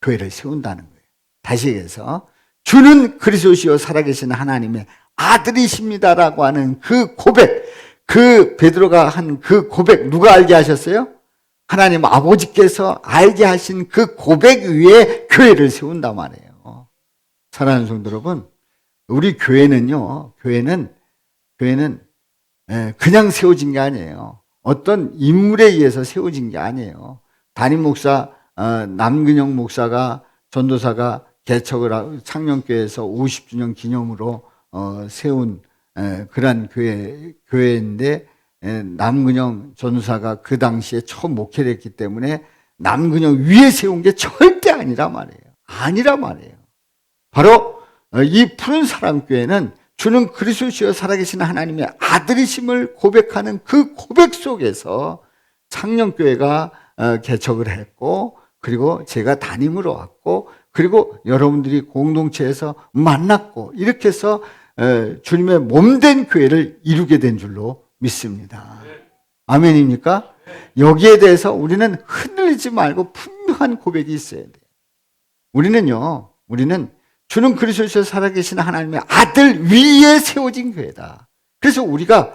교회를 세운다는 거예요. 다시 얘기해서 주는 그리스도시요 살아계신 하나님의 아들이십니다라고 하는 그 고백, 그 베드로가 한 그 고백 누가 알게 하셨어요? 하나님 아버지께서 알게 하신 그 고백 위에 교회를 세운단 말이에요. 사랑하는 성도 여러분, 우리 교회는요, 교회는 그냥 세워진 게 아니에요. 어떤 인물에 의해서 세워진 게 아니에요. 담임 목사 남근영 목사가 전도사가 개척을 하고 창녕교회에서 50주년 기념으로 세운 그러한 교회인데 남근영 전도사가 그 당시에 처음 목회를 했기 때문에 남근영 위에 세운 게 절대 아니란 말이에요. 아니란 말이에요. 바로 이 푸른 사랑교회는 주는 그리스도시여 살아계신 하나님의 아들이심을 고백하는 그 고백 속에서 창녕교회가 개척을 했고, 그리고 제가 담임으로 왔고, 그리고 여러분들이 공동체에서 만났고, 이렇게 해서 주님의 몸된 교회를 이루게 된 줄로 믿습니다. 아멘입니까? 여기에 대해서 우리는 흔들리지 말고 분명한 고백이 있어야 돼요. 우리는 주는 그리스도시여 살아계신 하나님의 아들 위에 세워진 교회다. 그래서 우리가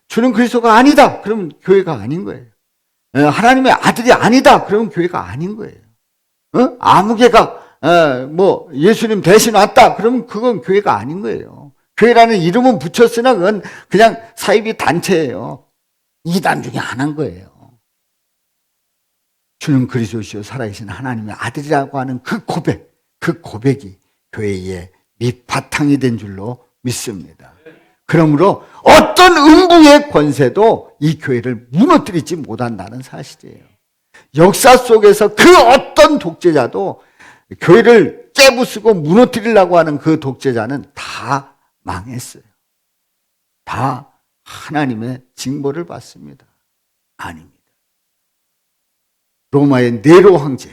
주는 그리스도가 아니다, 그러면 교회가 아닌 거예요. 하나님의 아들이 아니다, 그러면 교회가 아닌 거예요. 아무개가 예수님 대신 왔다, 그러면 그건 교회가 아닌 거예요. 교회라는 이름은 붙였으나 그건 그냥 사이비 단체예요. 이단 중에 하나인 거예요. 주는 그리스도시여 살아계신 하나님의 아들이라고 하는 그 고백이 교회의 밑바탕이 된 줄로 믿습니다. 그러므로 어떤 음부의 권세도 이 교회를 무너뜨리지 못한다는 사실이에요. 역사 속에서 그 어떤 독재자도 교회를 깨부수고 무너뜨리려고 하는 그 독재자는 다 망했어요. 다 하나님의 징벌을 받습니다. 아닙니다. 로마의 네로 황제,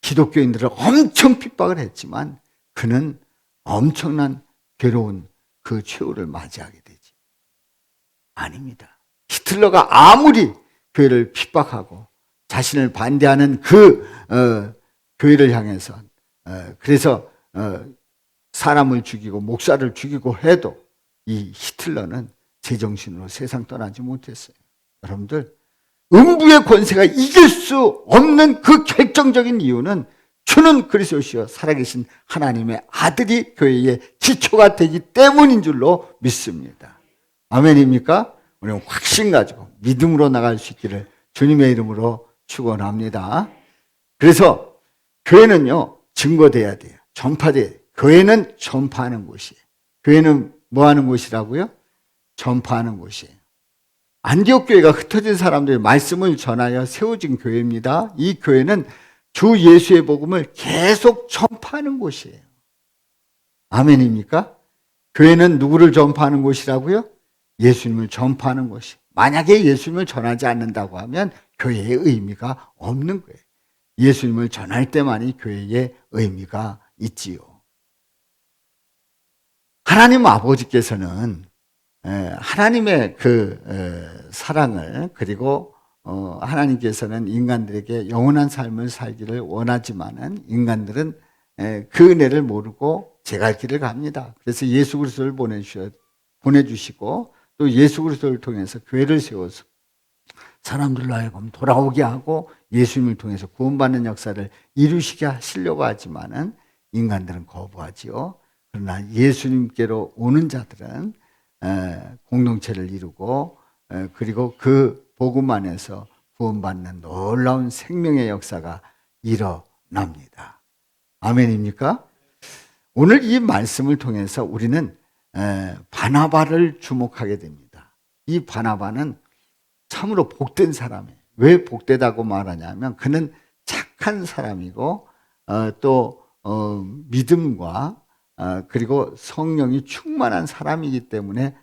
기독교인들을 엄청 핍박을 했지만 그는 엄청난 괴로운 그 최후를 맞이하게 되지. 아닙니다. 히틀러가 아무리 교회를 핍박하고 자신을 반대하는 그 교회를 향해서 그래서 사람을 죽이고 목사를 죽이고 해도 이 히틀러는 제정신으로 세상 떠나지 못했어요. 여러분들, 음부의 권세가 이길 수 없는 그 결정적인 이유는 주는 그리스도시요 살아계신 하나님의 아들이 교회의 기초가 되기 때문인 줄로 믿습니다. 아멘입니까? 우리는 확신 가지고 믿음으로 나갈 수 있기를 주님의 이름으로 축원합니다. 그래서 교회는요, 증거돼야 돼요. 전파돼야 돼요. 교회는 전파하는 곳이에요. 교회는 뭐 하는 곳이라고요? 전파하는 곳이에요. 안디옥 교회가 흩어진 사람들이 말씀을 전하여 세워진 교회입니다. 이 교회는 주 예수의 복음을 계속 전파하는 곳이에요. 아멘입니까? 교회는 누구를 전파하는 곳이라고요? 예수님을 전파하는 곳이. 만약에 예수님을 전하지 않는다고 하면 교회의 의미가 없는 거예요. 예수님을 전할 때만이 교회의 의미가 있지요. 하나님 아버지께서는 하나님의 그 사랑을, 그리고 하나님께서는 인간들에게 영원한 삶을 살기를 원하지만은 인간들은 그 은혜를 모르고 제 갈 길을 갑니다. 그래서 예수 그리스도를 보내주시고 또 예수 그리스도를 통해서 교회를 세워서 사람들로 하여금 돌아오게 하고 예수님을 통해서 구원받는 역사를 이루시게 하시려고 하지만은 인간들은 거부하지요. 그러나 예수님께로 오는 자들은 공동체를 이루고 그리고 그 복음 안에서 구원받는 놀라운 생명의 역사가 일어납니다. 아멘입니까? 오늘 이 말씀을 통해서 우리는 바나바를 주목하게 됩니다. 이 바나바는 참으로 복된 사람이에요. 왜 복되다고 말하냐면 그는 착한 사람이고 또 믿음과 그리고 성령이 충만한 사람이기 때문에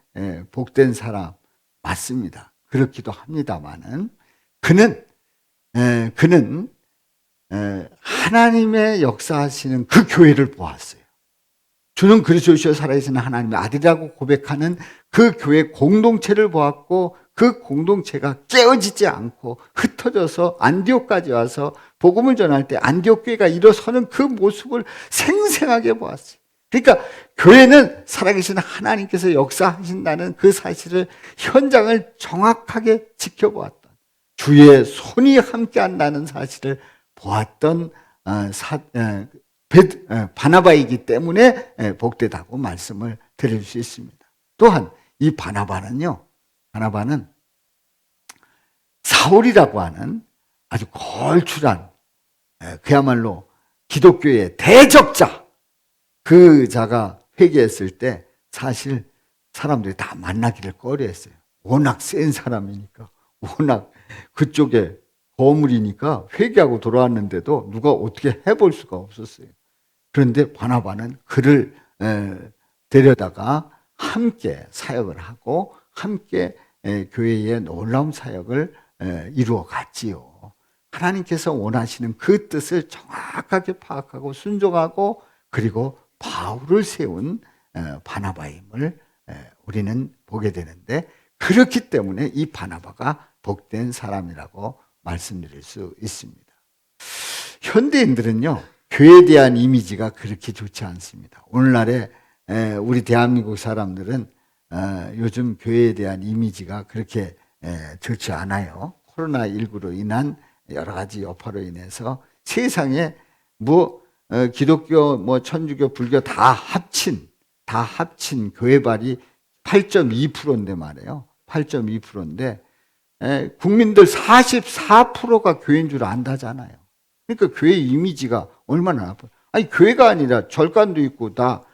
복된 사람 맞습니다. 그렇기도 합니다만은 그는 하나님의 역사하시는 그 교회를 보았어요. 주는 그리스도시요 살아계신 하나님의 아들이라고 고백하는 그 교회 공동체를 보았고 그 공동체가 깨어지지 않고 흩어져서 안디옥까지 와서 복음을 전할 때 안디옥 교회가 일어서는 그 모습을 생생하게 보았어요. 그러니까 교회는 살아계신 하나님께서 역사하신다는 그 사실을 현장을 정확하게 지켜보았던, 주의 손이 함께한다는 사실을 보았던 바나바이기 때문에 복되다고 말씀을 드릴 수 있습니다. 또한 이 바나바는 사울이라고 하는 아주 걸출한 그야말로 기독교의 대적자, 그 자가 회개했을 때 사실 사람들이 다 만나기를 꺼려했어요. 워낙 센 사람이니까, 워낙 그쪽에 거물이니까 회개하고 돌아왔는데도 누가 어떻게 해볼 수가 없었어요. 그런데 바나바는 그를 데려다가 함께 사역을 하고 함께 교회의 놀라운 사역을 이루어 갔지요. 하나님께서 원하시는 그 뜻을 정확하게 파악하고 순종하고 그리고 바울을 세운 바나바임을 우리는 보게 되는데, 그렇기 때문에 이 바나바가 복된 사람이라고 말씀드릴 수 있습니다. 현대인들은요, 교회에 대한 이미지가 그렇게 좋지 않습니다. 오늘날에 우리 대한민국 사람들은 요즘 교회에 대한 이미지가 그렇게 좋지 않아요. 코로나19로 인한 여러 가지 여파로 인해서 세상에 기독교, 천주교, 불교 다 합친 교회발이 8.2%인데 말이에요. 8.2%인데 국민들 44%가 교회인 줄 안다잖아요. 그러니까 교회 이미지가 얼마나 나빠요. 아니, 교회가 아니라 절간도 있고 다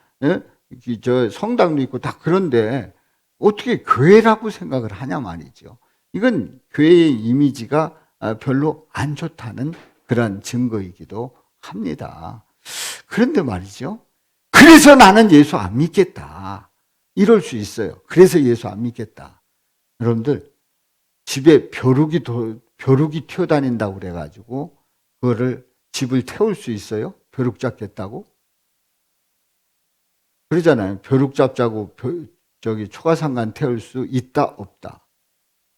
성당도 있고 다 그런데 어떻게 교회라고 생각을 하냐 말이죠. 이건 교회의 이미지가 별로 안 좋다는 그런 증거이기도 합니다. 그런데 말이죠. 그래서 나는 예수 안 믿겠다. 이럴 수 있어요. 그래서 예수 안 믿겠다. 여러분들 집에 벼룩이 튀어다닌다고 그래가지고 그거를 집을 태울 수 있어요? 벼룩 잡겠다고? 그러잖아요. 벼룩 잡자고 초가상간 태울 수 있다 없다?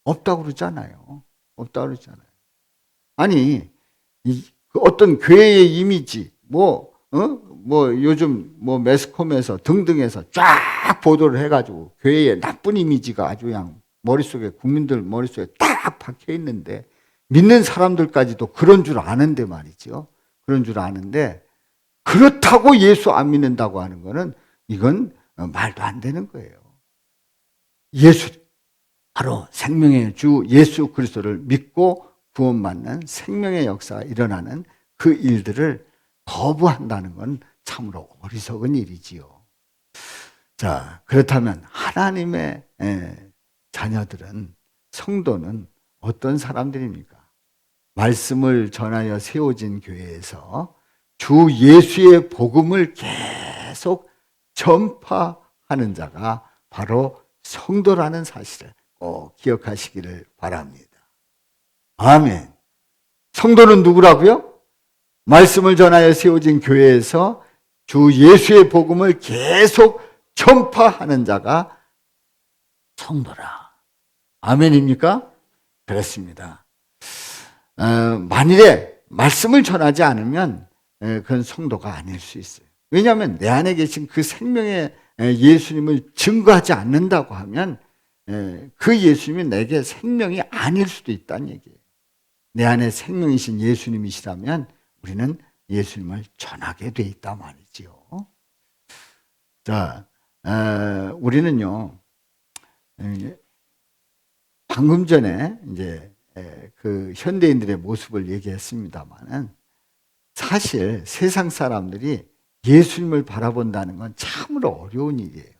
없다고 그러잖아요. 없다고 그러잖아요. 아니 그 어떤 교회의 이미지 뭐 요즘 매스컴에서 등등에서 쫙 보도를 해가지고 교회의 나쁜 이미지가 아주 그냥 머릿속에 국민들 머릿속에 딱 박혀 있는데 믿는 사람들까지도 그런 줄 아는데 말이죠. 그런 줄 아는데 그렇다고 예수 안 믿는다고 하는 거는 이건 말도 안 되는 거예요. 예수 바로 생명의 주 예수 그리스도를 믿고 구원받는 생명의 역사가 일어나는 그 일들을 거부한다는 건 참으로 어리석은 일이지요. 자, 그렇다면 하나님의 자녀들은 성도는 어떤 사람들입니까? 말씀을 전하여 세워진 교회에서 주 예수의 복음을 계속 전파하는 자가 바로 성도라는 사실을 꼭 기억하시기를 바랍니다. 아멘. 성도는 누구라고요? 말씀을 전하여 세워진 교회에서 주 예수의 복음을 계속 전파하는 자가 성도라. 아멘입니까? 그렇습니다. 만일에 말씀을 전하지 않으면 그건 성도가 아닐 수 있어요. 왜냐하면 내 안에 계신 그 생명의 예수님을 증거하지 않는다고 하면 그 예수님이 내게 생명이 아닐 수도 있다는 얘기예요. 내 안에 생명이신 예수님이시라면 우리는 예수님을 전하게 돼 있다 말이지요. 자, 우리는요, 방금 전에 이제 그 현대인들의 모습을 얘기했습니다만은 사실 세상 사람들이 예수님을 바라본다는 건 참으로 어려운 일이에요.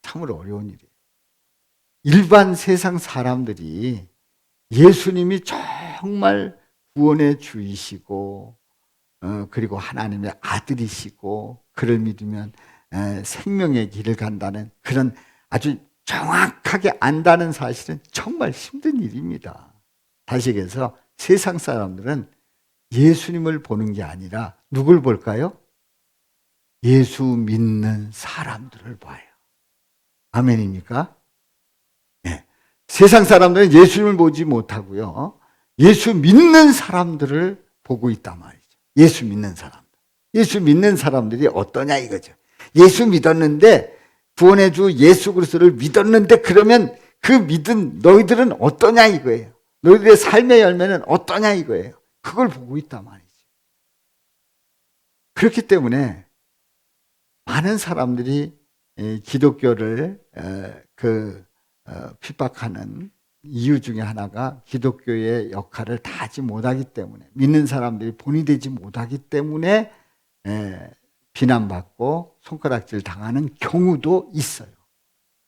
참으로 어려운 일이에요. 일반 세상 사람들이 예수님이 정말 구원의 주이시고 그리고 하나님의 아들이시고 그를 믿으면 생명의 길을 간다는 그런 아주 정확하게 안다는 사실은 정말 힘든 일입니다. 다시 얘기해서 세상 사람들은 예수님을 보는 게 아니라 누굴 볼까요? 예수 믿는 사람들을 봐요. 아멘입니까? 네. 세상 사람들은 예수님을 보지 못하고요. 예수 믿는 사람들을 보고 있단 말이죠. 예수 믿는 사람들. 예수 믿는 사람들이 어떠냐 이거죠. 예수 믿었는데 구원의 주 예수 그리스도를 믿었는데 그러면 그 믿은 너희들은 어떠냐 이거예요. 너희들의 삶의 열매는 어떠냐 이거예요. 그걸 보고 있단 말이죠. 그렇기 때문에 많은 사람들이 기독교를 핍박하는 이유 중에 하나가 기독교의 역할을 다하지 못하기 때문에 믿는 사람들이 본이 되지 못하기 때문에 비난받고 손가락질 당하는 경우도 있어요.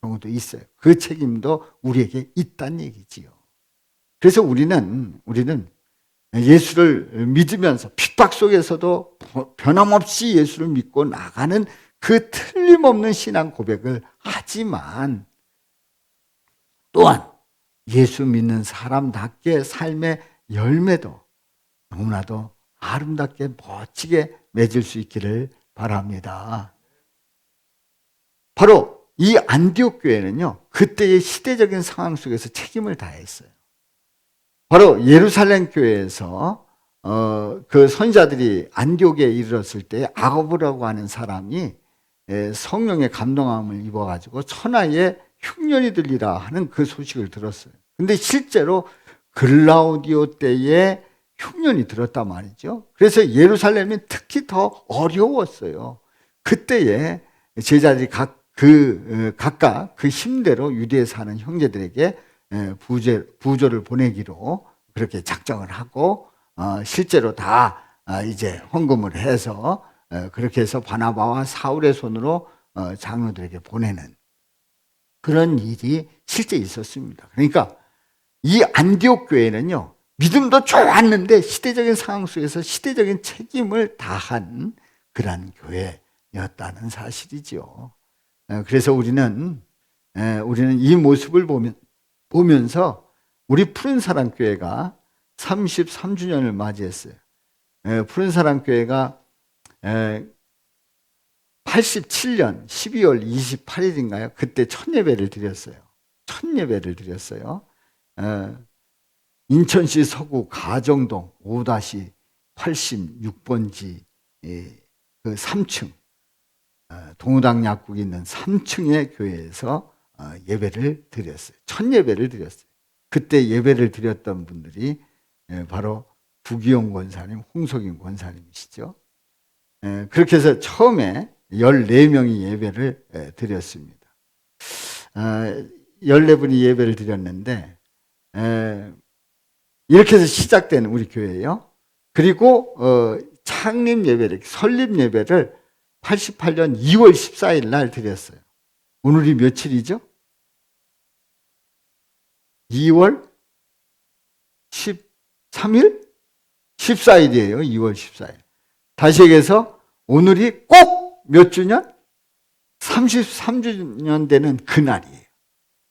경우도 있어요. 그 책임도 우리에게 있다는 얘기지요. 그래서 우리는 예수를 믿으면서 핍박 속에서도 변함없이 예수를 믿고 나가는 그 틀림없는 신앙 고백을 하지만 또한 예수 믿는 사람답게 삶의 열매도 너무나도 아름답게 멋지게 맺을 수 있기를 바랍니다. 바로 이 안디옥 교회는요, 그때의 시대적인 상황 속에서 책임을 다했어요. 바로 예루살렘 교회에서 그 선지자들이 안디옥에 이르렀을 때 아고보라고 하는 사람이 성령의 감동함을 입어가지고 천하에 흉년이 들리라 하는 그 소식을 들었어요. 근데 실제로 글라우디오 때에 흉년이 들었단 말이죠. 그래서 예루살렘이 특히 더 어려웠어요. 그때에 제자들이 각각 그 힘대로 유대에 사는 형제들에게 부조를 보내기로 그렇게 작정을 하고 실제로 다 이제 헌금을 해서 그렇게 해서 바나바와 사울의 손으로 장로들에게 보내는 그런 일이 실제 있었습니다. 그러니까 이 안디옥 교회는요, 믿음도 좋았는데 시대적인 상황 속에서 시대적인 책임을 다한 그러한 교회였다는 사실이죠. 그래서 우리는 이 모습을 보면서 우리 푸른사랑교회가 33주년을 맞이했어요. 푸른사랑교회가 87년 12월 28일인가요? 그때 첫 예배를 드렸어요. 인천시 서구 가정동 5-86번지 그 3층 동우당 약국이 있는 3층의 교회에서 예배를 드렸어요. 첫 예배를 드렸어요. 그때 예배를 드렸던 분들이 바로 부기용 권사님, 홍석인 권사님이시죠. 그렇게 해서 처음에 14명이 예배를 드렸습니다. 14분이 예배를 드렸는데 이렇게 해서 시작된 우리 교회예요. 그리고 창립 예배를, 설립 예배를 88년 2월 14일 날 드렸어요. 오늘이 며칠이죠? 2월 13일? 14일이에요. 2월 14일. 다시 얘기해서 오늘이 꼭 몇 주년? 33주년 되는 그날이에요.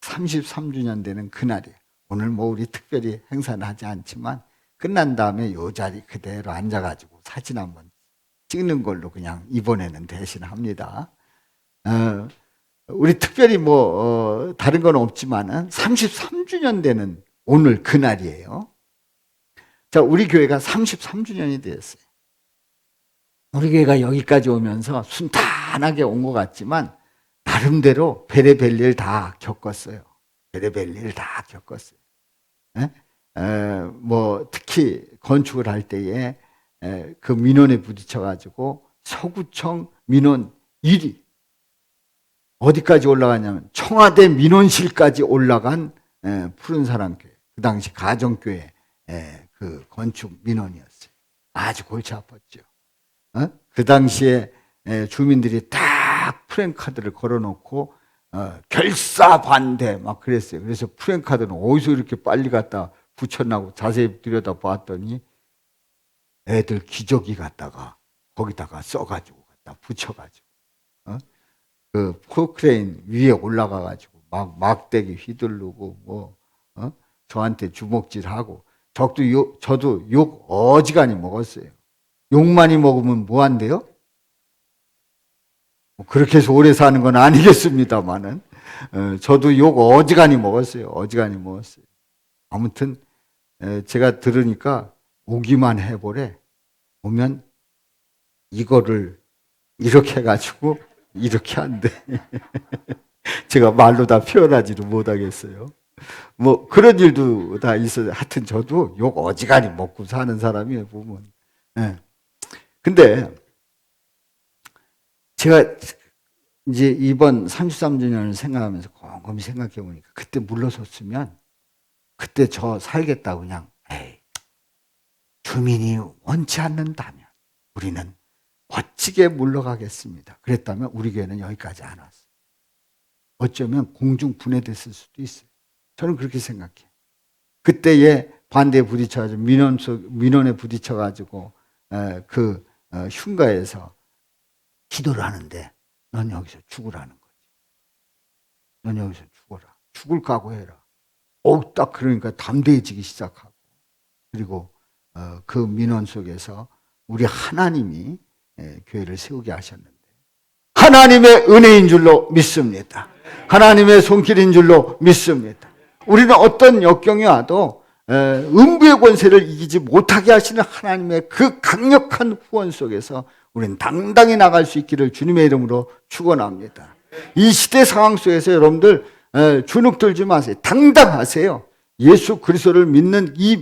33주년 되는 그날이에요. 오늘 뭐 우리 특별히 행사는 하지 않지만 끝난 다음에 이 자리 그대로 앉아가지고 사진 한번 찍는 걸로 그냥 이번에는 대신합니다. 우리 특별히 뭐 다른 건 없지만은 33주년 되는 오늘 그날이에요. 자, 우리 교회가 33주년이 되었어요. 우리 교회가 여기까지 오면서 순탄하게 온 것 같지만 나름대로 별의별 일 다 겪었어요. 별의별 일 다 겪었어요. 뭐 특히 건축을 할 때에 그 민원에 부딪혀가지고 서구청 민원 1위 어디까지 올라가냐면 청와대 민원실까지 올라간 푸른사랑교회, 그 당시 가정교회 그 건축 민원이었어요. 아주 골치 아팠죠. 그 당시에 주민들이 딱 프랜카드를 걸어놓고 결사 반대 막 그랬어요. 그래서 프랜카드는 어디서 이렇게 빨리 갖다 붙였나고 자세히 들여다봤더니 애들 기저귀 갖다가 거기다가 써가지고 갖다 붙여가지고 그 포크레인 위에 올라가가지고 막 막대기 휘두르고 뭐 저한테 주먹질하고 저도 욕 어지간히 먹었어요. 욕 많이 먹으면 뭐 한대요? 그렇게 해서 오래 사는 건 아니겠습니다만은 저도 욕 어지간히 먹었어요. 아무튼 제가 들으니까 오기만 해보래. 오면 이거를 이렇게 해가지고 이렇게 한대. 제가 말로 다 표현하지도 못하겠어요. 뭐 그런 일도 다 있어요. 하여튼 저도 욕 어지간히 먹고 사는 사람이에요, 보면. 근데 제가 이제 이번 33주년을 생각하면서 곰곰이 생각해 보니까 그때 물러섰으면 그때 저 살겠다고 그냥 주민이 원치 않는다면 우리는 멋지게 물러가겠습니다. 그랬다면 우리 교회는 여기까지 안 왔어요. 어쩌면 공중 분해됐을 수도 있어요. 저는 그렇게 생각해요. 그때의 반대에 부딪혀가지고 민원에 부딪혀가지고 그 흉가에서 기도를 하는데 넌 여기서 죽으라는 거지. 넌 여기서 죽어라. 죽을 각오해라. 딱 그러니까 담대해지기 시작하고 그리고 그 민원 속에서 우리 하나님이 교회를 세우게 하셨는데 하나님의 은혜인 줄로 믿습니다. 하나님의 손길인 줄로 믿습니다. 우리는 어떤 역경이 와도 음부의 권세를 이기지 못하게 하시는 하나님의 그 강력한 후원 속에서 우리는 당당히 나갈 수 있기를 주님의 이름으로 축원합니다. 이 시대 상황 속에서 여러분들 주눅 들지 마세요. 당당하세요. 예수 그리스도를 믿는 이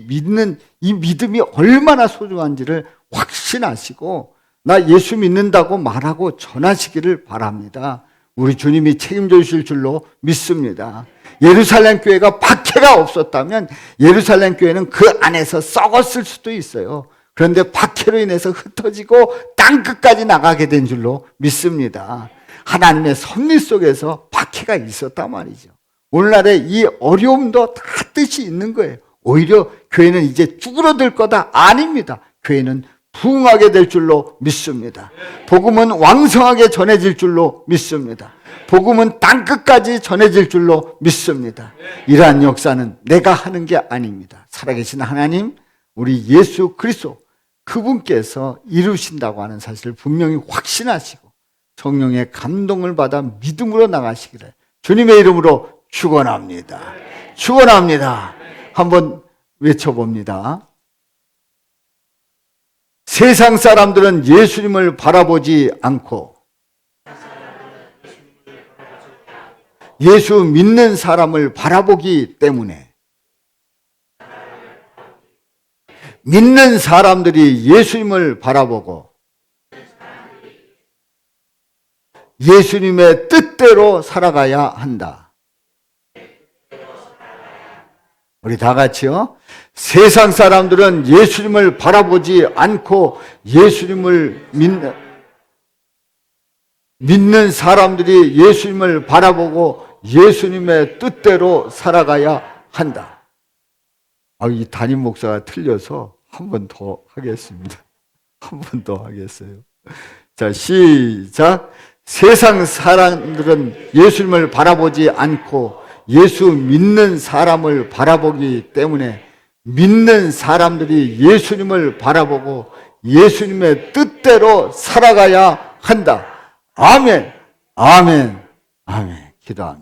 믿음이 얼마나 소중한지를 확신하시고 나 예수 믿는다고 말하고 전하시기를 바랍니다. 우리 주님이 책임져 주실 줄로 믿습니다. 예루살렘 교회가 박해가 없었다면 예루살렘 교회는 그 안에서 썩었을 수도 있어요. 그런데 박해로 인해서 흩어지고 땅끝까지 나가게 된 줄로 믿습니다. 하나님의 섭리 속에서 박해가 있었단 말이죠. 오늘날의 이 어려움도 다 뜻이 있는 거예요. 오히려 교회는 이제 쭈그러들 거다. 아닙니다. 교회는 부흥하게 될 줄로 믿습니다. 복음은 왕성하게 전해질 줄로 믿습니다. 복음은 땅끝까지 전해질 줄로 믿습니다. 이러한 역사는 내가 하는 게 아닙니다. 살아계신 하나님, 우리 예수 그리스도 그분께서 이루신다고 하는 사실을 분명히 확신하시고 성령의 감동을 받아 믿음으로 나가시기를 주님의 이름으로 축원합니다. 축원합니다. 한번 외쳐봅니다. 세상 사람들은 예수님을 바라보지 않고 예수 믿는 사람을 바라보기 때문에 믿는 사람들이 예수님을 바라보고 예수님의 뜻대로 살아가야 한다. 우리 다 같이요. 세상 사람들은 예수님을 바라보지 않고 예수님을 믿는 사람들이 예수님을 바라보고 예수님의 뜻대로 살아가야 한다. 이 담임 목사가 틀려서 한 번 더 하겠습니다. 한 번 더 하겠어요. 자, 시작. 세상 사람들은 예수님을 바라보지 않고 예수 믿는 사람을 바라보기 때문에 믿는 사람들이 예수님을 바라보고 예수님의 뜻대로 살아가야 한다. 아멘, 아멘, 아멘. 기도합니다.